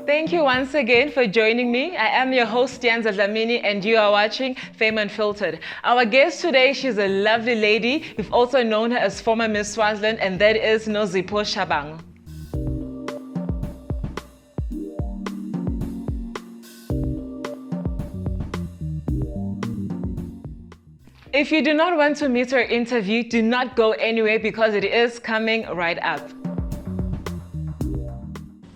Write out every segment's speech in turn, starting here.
Thank you once again for joining me. I am your host, Tianza Dlamini, and you are watching Fame Unfiltered. Our guest today, she's a lovely lady. We've also known her as former Miss Swaziland, and that is Nozipho Shabangu. If you do not want to miss our interview, do not go anywhere because it is coming right up.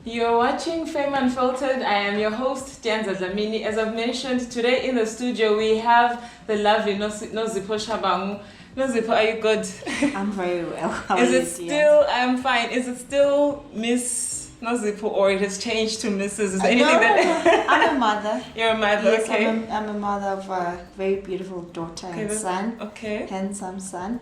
You're watching Fame Unfiltered. I am your host, Tianza Dlamini. As I've mentioned, today in the studio we have the lovely Nozipho Shabangu. Nozipho, are you good? I'm very well. How Is are it you, still, I'm fine. Is it still Miss Nozipho or it has changed to Mrs.? Is there anything that... I'm a mother. You're a mother, Yes, okay. I'm a mother of a very beautiful daughter and son. Okay. Handsome son.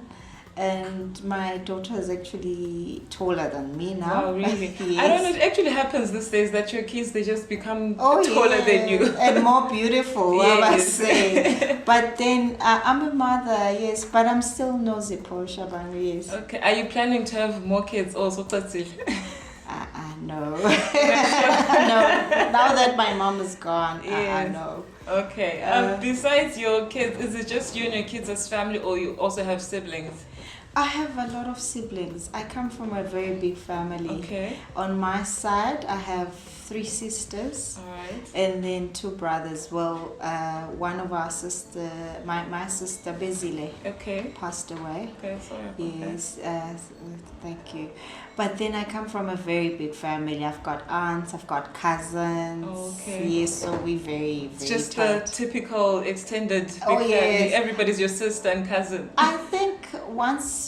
And my daughter is actually taller than me now. Oh, really? Yes. I don't know, it actually happens these days that your kids, they just become taller than you. And more beautiful, Yes. I must say. But then I'm a mother, yes, but I'm still Nozipho Shabangu, yes. Okay, are you planning to have more kids also? No. No. Now that my mom is gone, Yes. no. Okay. Besides your kids, is it just you and your kids as family, or you also have siblings? I have a lot of siblings. I come from a very big family. Okay. On my side, I have 3 sisters. All right. And then 2 brothers. Well, one of our sister, my sister Bezile, Okay. passed away. Okay, sorry about Yes, thank you. But then I come from a very big family. I've got aunts, I've got cousins. Okay. Yes, so we're very, very It's just tight. the typical extended big Oh, family. yes. Everybody's your sister and cousin. I think once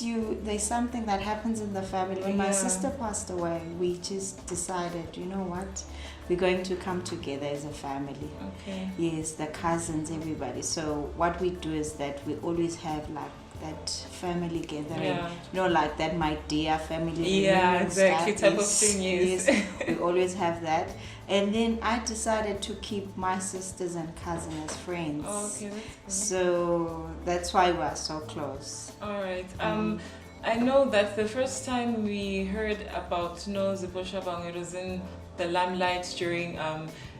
there's something that happens in the family. When my Yeah. sister passed away, we just decided, you know what, we're going to come together as a family. Okay. Yes, the cousins, everybody. So what we do is that we always have like that family gathering, Yeah. you know, like that my dear family Yeah, reunion exactly, stuff. type of thing, yes. We always have that. And then I decided to keep my sisters and cousins as friends. Oh, okay, that's good. So that's why we're so close. All right. I know that the first time we heard about Nozipho Shabangu, it was in the limelight during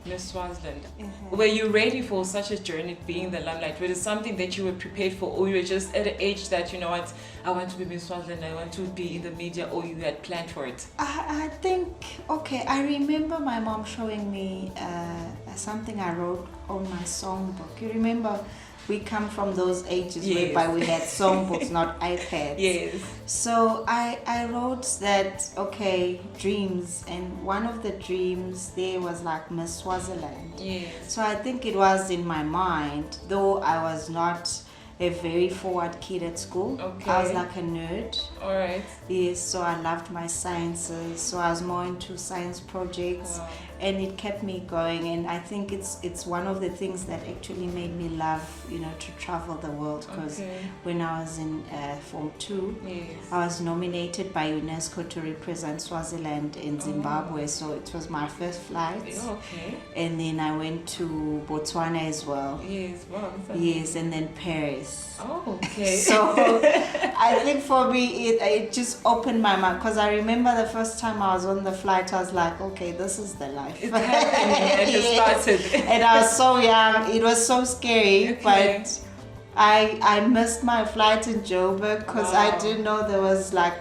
Miss Swaziland. Were you ready for such a journey, being the limelight? Was it something that you were prepared for, or you were just at an age that, you know what, I want to be Miss Swaziland, I want to be in the media, or you had planned for it? I think, okay, I remember my mom showing me something I wrote on my songbook. You remember, we come from those ages Yes. whereby we had songbooks, not iPads. Yes. So I wrote that, okay, dreams, and one of the dreams there was like Miss Swaziland. Yes. So I think it was in my mind, though I was not a very forward kid at school. Okay. I was like a nerd. All right. Yes, so I loved my sciences, so I was more into science projects. Wow. And it kept me going, and I think it's one of the things that actually made me love, you know, to travel the world, because Okay. when I was in Form 2, Yes. I was nominated by UNESCO to represent Swaziland in Zimbabwe, so it was my first flight. Okay. And then I went to Botswana as well. Yes. Wow. Yes, and then Paris. Oh, okay. So I think for me it just opened my mind, because I remember the first time I was on the flight, I was like, okay, this is the life. It's happening and you Yes. started. And I was so young, it was so scary, Okay. but I missed my flight in Joburg, because I Wow. didn't know there was like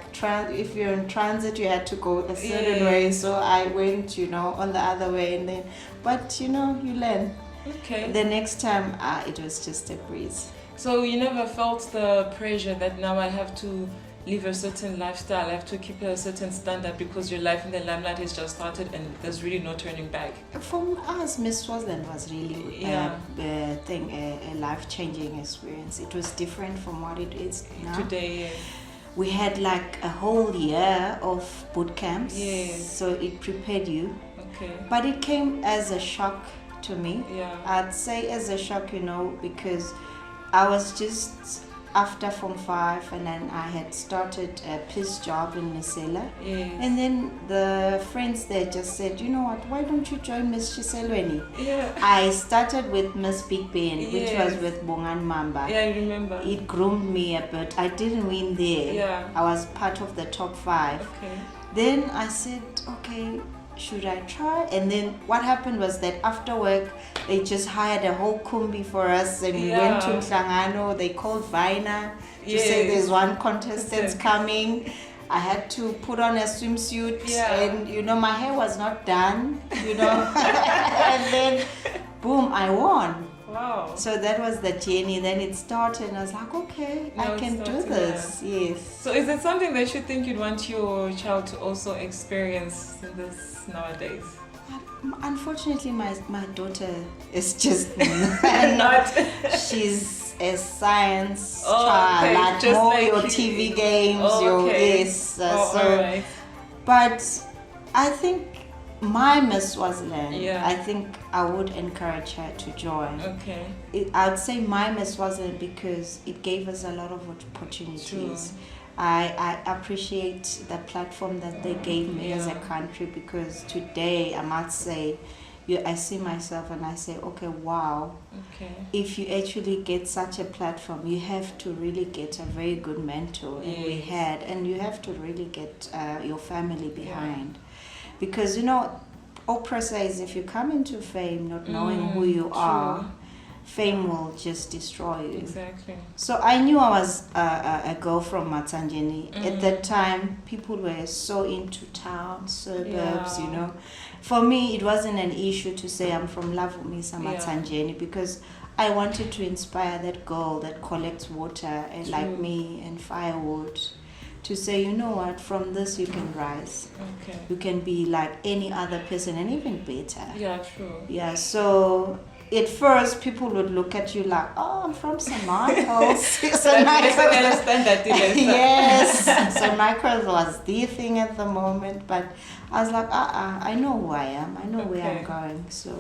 if you're in transit you had to go a certain Yeah. way, so I went, you know, on the other way, and then, but you know, you learn. Okay. The next time it was just a breeze. So you never felt the pressure that now I have to live a certain lifestyle, I have to keep a certain standard because your life in the limelight has just started and there's really no turning back? For us, Miss Swaziland was really a life-changing experience. It was different from what it is now. Today, yes. We had like a whole year of boot camps, Yes. so it prepared you. Okay. But it came as a shock to me. Yeah. I'd say as a shock, you know, because I was just after Form 5, and then I had started a piece job in Nisela. Yes. And then the friends there just said, you know what, why don't you join Miss Chiselweni? Yeah. I started with Miss Big Ben, which Yes. was with Bongan Mamba. Yeah, I remember. It groomed me a bit. I didn't win there. Yeah. I was part of the top 5. Okay. Then I said, okay, should I try? And then what happened was that after work, they just hired a whole kumbi for us, and we went to Mhlangano. They called Vina to say there's one contestant coming. I had to put on a swimsuit, and my hair was not done, and then boom, I won. Wow. So that was the journey. Then it started, and I was like, okay, I can do this. Yes. So is it something that you think you'd want your child to also experience in this nowadays? Unfortunately, my daughter is just not. She's a science child, okay. like just more like your TV games, right. But I think my Miss Swaziland, I think I would encourage her to join. Okay. I'd say my Miss Swaziland because it gave us a lot of opportunities. True. I appreciate the platform that they gave me as a country, because today I must say, I see myself and I say, okay, wow. Okay. If you actually get such a platform, you have to really get a very good mentor, and we had, and you have to really get your family behind. Because, Oprah says if you come into fame not knowing who you are, fame will just destroy you. Exactly. So I knew I was a girl from Matsanjeni. At that time, people were so into town, suburbs, For me, it wasn't an issue to say I'm from Lavumisa, Matsanjeni, because I wanted to inspire that girl that collects water and like me and firewood, to say, you know what, from this you can rise. Okay. You can be like any other person and even better. Yeah, true. Yeah, so at first people would look at you like, oh, I'm from St. Michael's. St. Michael's. Yes. St. Michael's was the thing at the moment, but I was like, I know who I am. I know where I'm going, so...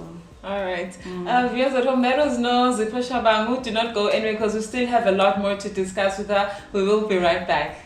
All right. Viewers at home, that was Nozipho Shabangu. Do not go anywhere because we still have a lot more to discuss with her. We will be right back.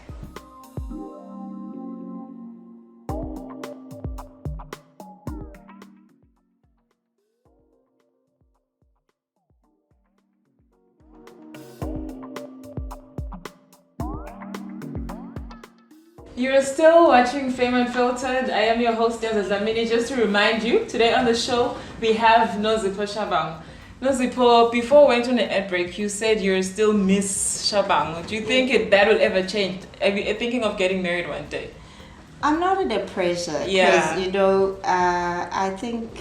You're still watching Fame Unfiltered. I am your host, Eswatini. Just to remind you, today on the show, we have Nozipho Shabangu. Nozipho, before we went on the ad break, you said you're still Miss Shabangu. Do you think that will ever change? Are you thinking of getting married one day? I'm not under pressure. Yeah. Because, I think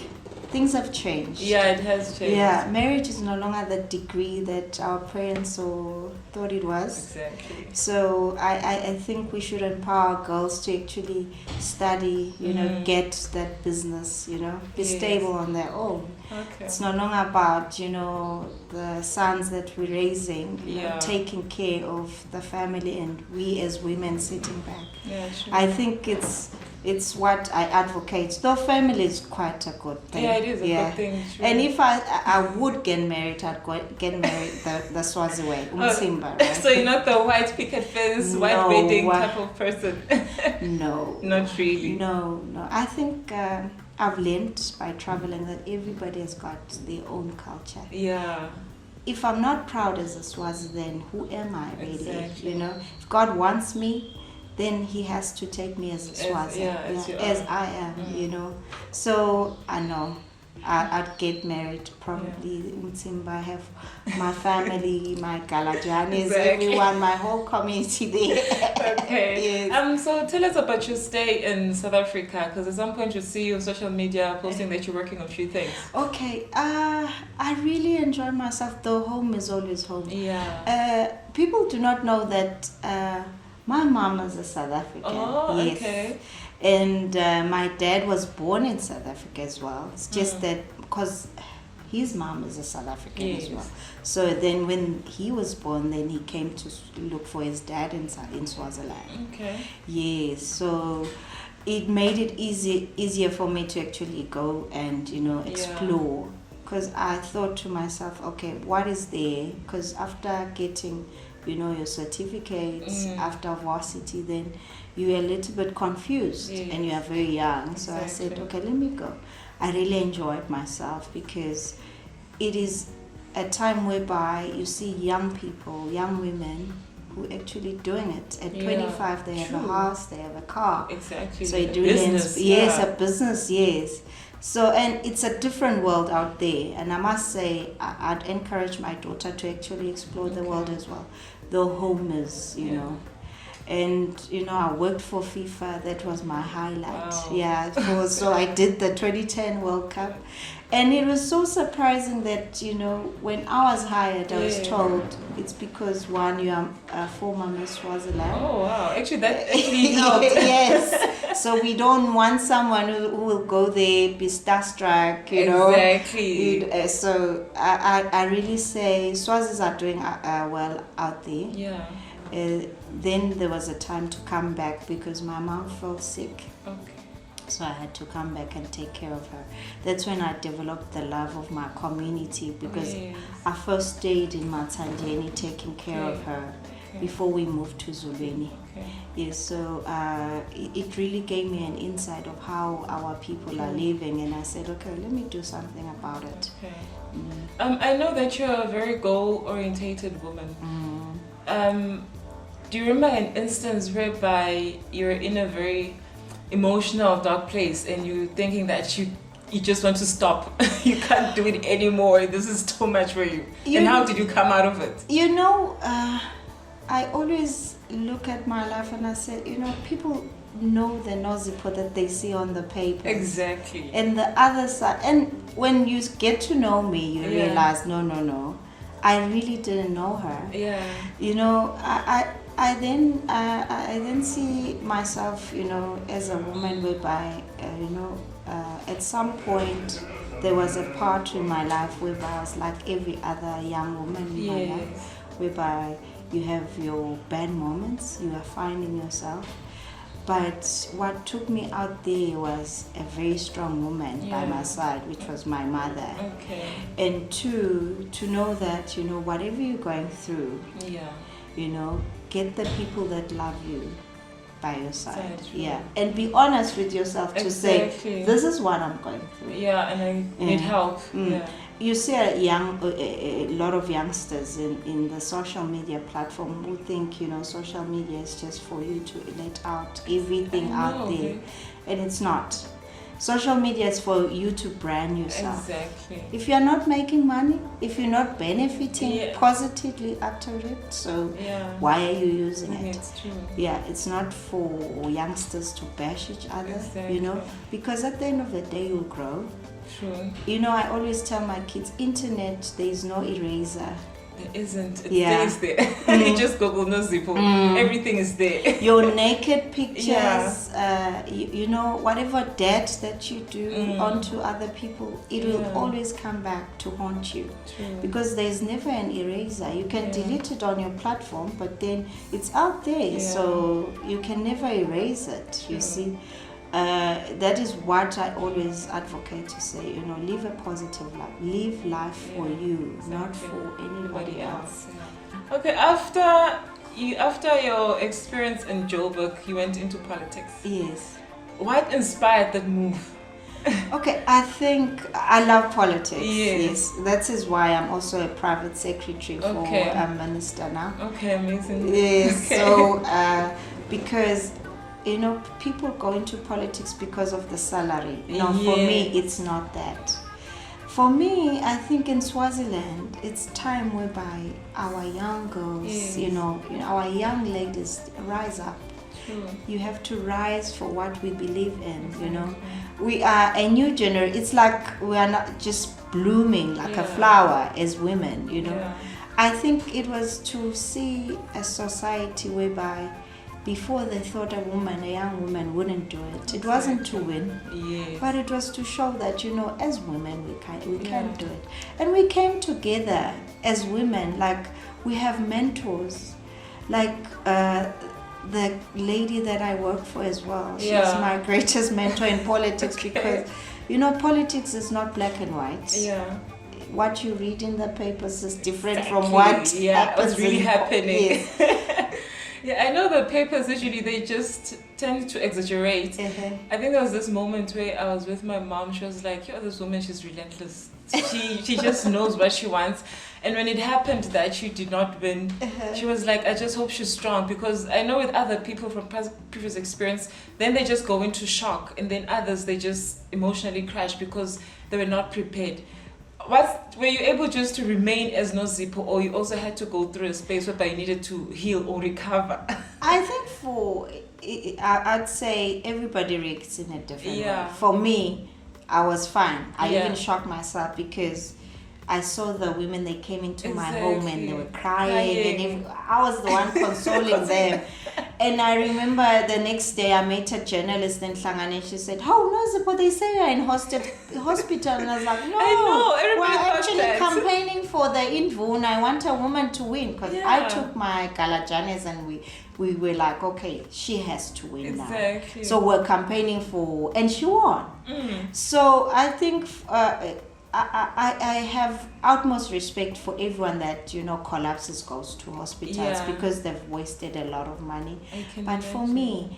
things have changed. Yeah, it has changed. Yeah, marriage is no longer the degree that our parents thought it was. Exactly. So I think we should empower girls to actually study, get that business, be stable on their own. Okay. It's no longer about, the sons that we're raising, taking care of the family and we as women sitting back. Yeah, sure. I think it's what I advocate. Though family is quite a good thing. Yeah, it is a good thing. True. And if I would get married, I'd get married the Swazi way, Umsimba. Right? So you're not the white picket fence, white bedding type of person? No. Not really? No. I think I've learned by traveling that everybody has got their own culture. Yeah. If I'm not proud as a Swazi, then who am I really? Exactly. If God wants me, then he has to take me as a Swazi, as I am, So I know I'd get married probably in Mtsimba. I have my family, my Galajanis, everyone, my whole community there. Okay. Yes. So tell us about your stay in South Africa, because at some point you see you on social media posting that you're working on a few things. Okay. I really enjoy myself, though home is always home. Yeah. People do not know that my mom is a South African. Oh, yes. Okay. And my dad was born in South Africa as well. It's just that because his mom is a South African as well. So then when he was born, then he came to look for his dad in Swaziland. Okay. Yes. So it made it easier for me to actually go and, explore. Because I thought to myself, okay, what is there? Because after getting your certificates after varsity, then you're a little bit confused and you are very young. So I said, okay, let me go. I really enjoyed myself because it is a time whereby you see young people, young women who actually doing it. At Yeah, 25, they have a true. house, they have a car. Exactly. So it A really business, yes, yeah. a business, yes. So, and it's a different world out there. And I must say, I'd encourage my daughter to actually explore the world as well. The home is, you know. And, you know, I worked for FIFA. That was my highlight. Wow. Yeah. So I did the 2010 World Cup. And it was so surprising that, you know, when I was hired, I was told it's because, one, you are a former Miss Swaziland. Oh, wow. Actually, that actually helped. Yes. So we don't want someone who will go there, be starstruck, you know. Exactly. So I really say Swazis are doing well out there. Yeah. Then there was a time to come back because my mom fell sick. Okay. So I had to come back and take care of her. That's when I developed the love of my community because I first stayed in Matandeni taking care of her before we moved to Zulweni. Okay. Yes, so it really gave me an insight of how our people are living, and I said, okay, let me do something about it. Okay. I know that you're a very goal-orientated woman. Do you remember an instance whereby you're in a very emotional, dark place and you're thinking that you just want to stop? You can't do it anymore. This is too much for you. And how did you come out of it? You know, I always look at my life and I say, you know, people know the Nozipho that they see on the paper. Exactly. And the other side, and when you get to know me, you realize, no, I really didn't know her. Yeah. You know, I then see myself, you know, as a woman whereby, you know, at some point there was a part in my life whereby I was like every other young woman in my life, whereby you have your bad moments, you are finding yourself. But what took me out there was a very strong woman by my side, which was my mother. Okay. And two, to know that, you know, whatever you're going through, you know, get the people that love you by your side. And be honest with yourself to say, this is what I'm going through. Yeah, and I need help. Yeah. You see a lot of youngsters in the social media platform who think, you know, social media is just for you to let out everything out there. And it's not. Social media is for you to brand yourself. Exactly. If you're not making money, if you're not benefiting positively after it, so why are you using it? It's true. Yeah, it's not for youngsters to bash each other, you know, because at the end of the day you'll grow. True. You know, I always tell my kids, internet, there is no eraser. There isn't. It stays there. You just Google Nozipho. Everything is there. Your naked pictures, you know, whatever debt that you do onto other people, it will always come back to haunt you. True. Because there's never an eraser. You can delete it on your platform, but then it's out there, so you can never erase it, you see. That is what I always advocate to say, you know, live a positive life. Live life for you, not for anybody else. Okay, after your experience in Joburg, you went into politics. Yes. What inspired that move? Okay, I think I love politics. Yes. That is why I'm also a private secretary for a minister now. Okay, amazing. Yes, so because, you know, people go into politics because of the salary. No, for me, it's not that. For me, I think in Swaziland, it's time whereby our young girls, you know, our young ladies rise up. True. You have to rise for what we believe in, you know. We are a new generation. It's like we are not just blooming like a flower as women, you know. I think it was to see a society whereby before they thought a young woman wouldn't do it. It wasn't to win, but it was to show that, you know, as women we can do it. And we came together as women, like we have mentors, like the lady that I work for as well. She's my greatest mentor in politics because, you know, politics is not black and white. What you read in the papers is different from what happens really happening. I know the papers usually they just tend to exaggerate. I think there was this moment where I was with my mom. She was like, "Yo, this woman, she's relentless. She just knows what she wants. And when it happened that she did not win, she was like, I just hope she's strong, because I know with other people from previous experience, then they just go into shock, and then others, they just emotionally crash because they were not prepared. Were you able just to remain as Nozipho, or you also had to go through a space whereby you needed to heal or recover? I think I'd say everybody reacts in a different way. For me, I was fine. I even shocked myself because I saw the women, they came into my home and they were crying. And I was the one consoling them. And I remember the next day I met a journalist in Hlangane, and she said, "Oh, Nozipho, they say you're in hospital." And I was like, "No, we're actually campaigning for the Indvuna. I want a woman to win." Because I took my Galajanes and we were like, okay, she has to win now. So we're campaigning for, and she won. So I think I have utmost respect for everyone that, collapses, goes to hospitals, because they've wasted a lot of money. But for me,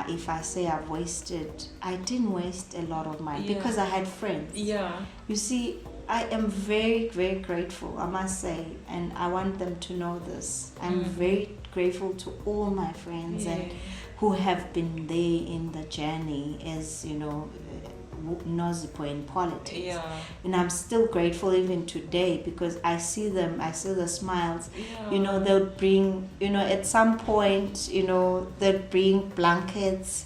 if I say I didn't waste a lot of money because I had friends. You see, I am very, very grateful, I must say, and I want them to know this. I'm very grateful to all my friends and who have been there in the journey as, Nozipho in politics. And I'm still grateful even today because I see them, I see the smiles. They'll bring, at some point, they'll bring blankets.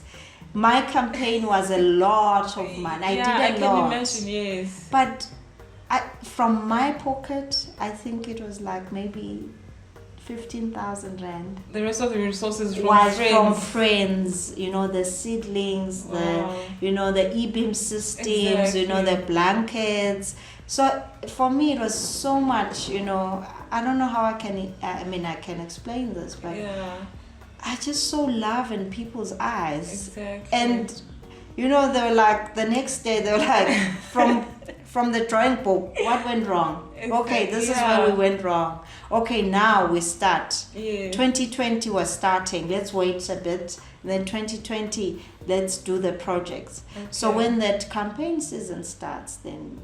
My campaign was a lot of money. I did a lot. I can imagine, yes. But from my pocket, I think it was like maybe 15,000 rand. The rest of the resources was from friends, the seedlings, the e-beam systems, the blankets. So for me, it was so much, I don't know how I can explain this, but I just saw love in people's eyes. And, they were like, the next day, they were like, from the drawing board, what went wrong? Okay, this is where we went wrong. Okay, now we start. 2020 was starting. Let's wait a bit. Then 2020, let's do the projects. So when that campaign season starts, then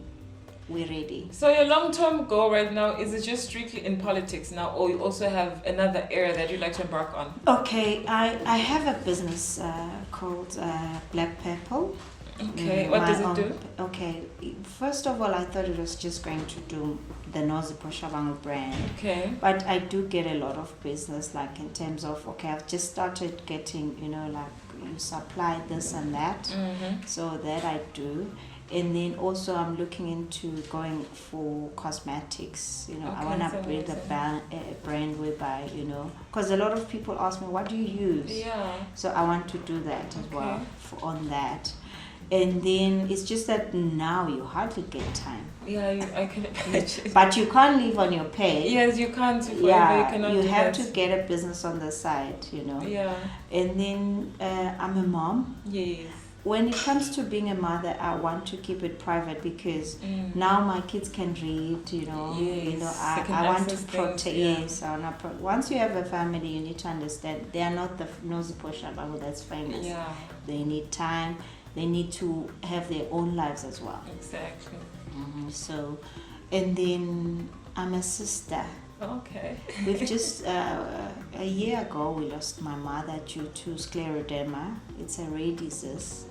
we're ready. So your long-term goal right now, is it just strictly in politics now, or you also have another area that you'd like to embark on? Okay, I have a business called Black Purple. Okay, what does it do? Okay, first of all, I thought it was just going to do the Nozipho Shabangu brand. Okay. But I do get a lot of business, like in terms of, I've just started getting, like you supply this and that. So that I do. And then also I'm looking into going for cosmetics. I want to build a brand whereby, because a lot of people ask me, what do you use? So I want to do that as well on that. And then it's just that now you hardly get time. I can imagine. But you can't live on your pay. Yes, you can't. You have to get a business on the side, And then I'm a mom. Yes. When it comes to being a mother, I want to keep it private because now my kids can read, I want to protect. Once you have a family, you need to understand they are not the Nozipho Shabangu that's famous. They need time. They need to have their own lives as well. Exactly. So, and then I'm a sister. Okay. We've just, a year ago, we lost my mother due to scleroderma. It's a rare disease.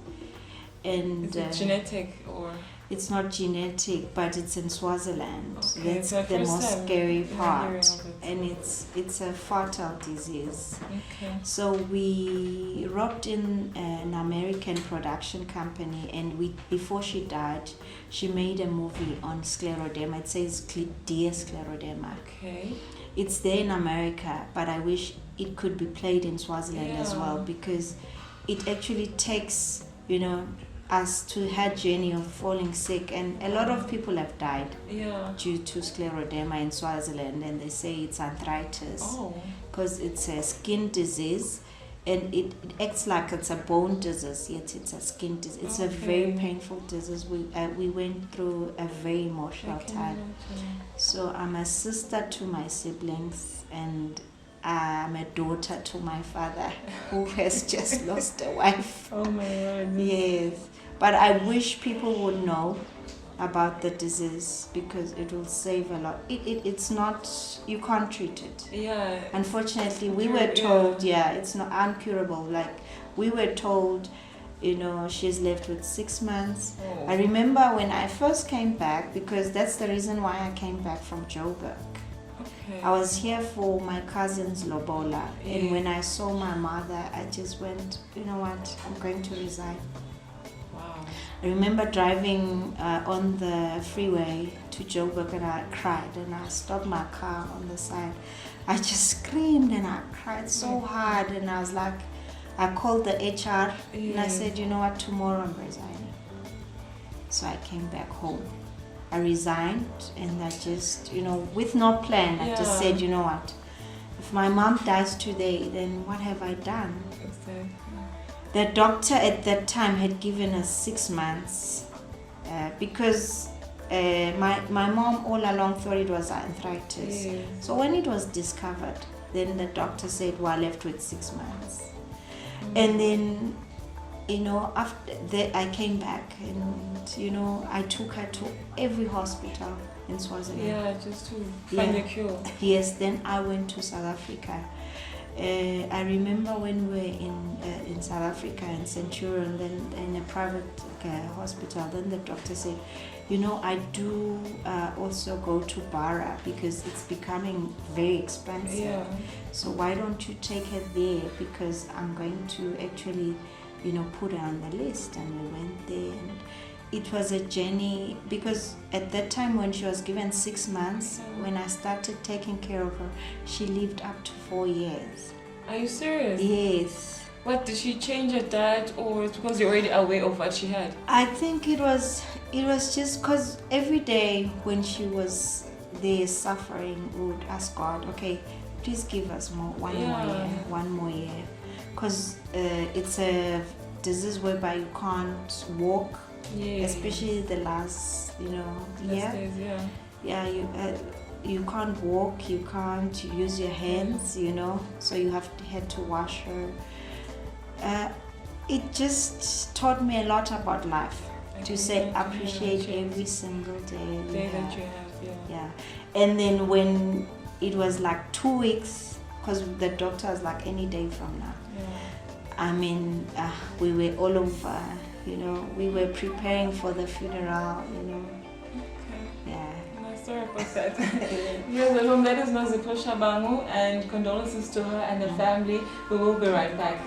And is it genetic or? It's not genetic, but it's in Swaziland. Okay, that's the most scary part. And it's a fatal disease. Okay. So we roped in an American production company, and before she died, she made a movie on scleroderma. It says Dear Scleroderma. Okay. It's there in America, but I wish it could be played in Swaziland as well, because it actually takes, us to her journey of falling sick, and a lot of people have died due to scleroderma in Swaziland, and they say it's arthritis because it's a skin disease, and it acts like it's a bone disease, yet it's a skin disease. It's a very painful disease. We went through a very emotional time. So I'm a sister to my siblings, and I'm a daughter to my father who has just lost a wife. Oh my God. Yes. But I wish people would know about the disease because it will save a lot. It's not, you can't treat it. Yeah. Unfortunately, we were told, it's not uncurable. Like, we were told, she's left with 6 months. Oh. I remember when I first came back, because that's the reason why I came back from Joburg. Okay. I was here for my cousin's lobola, and when I saw my mother, I just went, you know what, I'm going to resign. Wow. I remember driving on the freeway to Joburg, and I cried, and I stopped my car on the side. I just screamed and I cried so hard, and I was like, I called the HR and I said, you know what, tomorrow I'm resigning. So I came back home. I resigned, and I just, with no plan, I just said, you know what, if my mom dies today, then what have I done? Exactly. The doctor at that time had given us 6 months because my mom all along thought it was arthritis. Yes. So when it was discovered, then the doctor said we're left with 6 months. And then, after that, I came back, and, I took her to every hospital in Swaziland. Yeah, just to find a cure. Yes, then I went to South Africa. I remember when we were in South Africa, in Centurion, then in a private hospital, then the doctor said, I do also go to Bara because it's becoming very expensive. Yeah. So why don't you take her there, because I'm going to actually, put her on the list. And we went there, and it was a journey, because at that time when she was given 6 months, when I started taking care of her, she lived up to 4 years. Are you serious? Yes. What, did she change her diet, or it's because you're already aware of what she had? I think it was just because every day when she was there suffering, we would ask God, okay, please give us one more year. Because it's a disease whereby you can't walk, especially the last, year. Days, You can't walk, you can't use your hands, so you had to wash her. It just taught me a lot about life, to say appreciate every single day that you have. Yeah. And then when it was like 2 weeks, because the doctor was like, any day from now. I mean, we were all over, we were preparing for the funeral, Yeah. Sorry about that. Viewers at home, that is Nozipho Shabangu, and condolences to her and the family. We will be right back.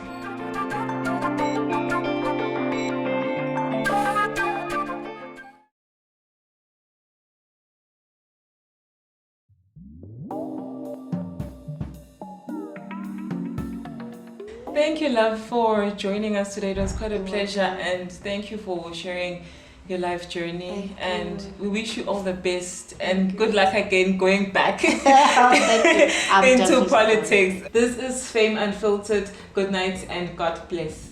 Thank you, love, for joining us today. It was quite a pleasure, and thank you for sharing your life journey. And we wish you all the best, and good luck again going back into politics. This is Fame Unfiltered. Good night and God bless.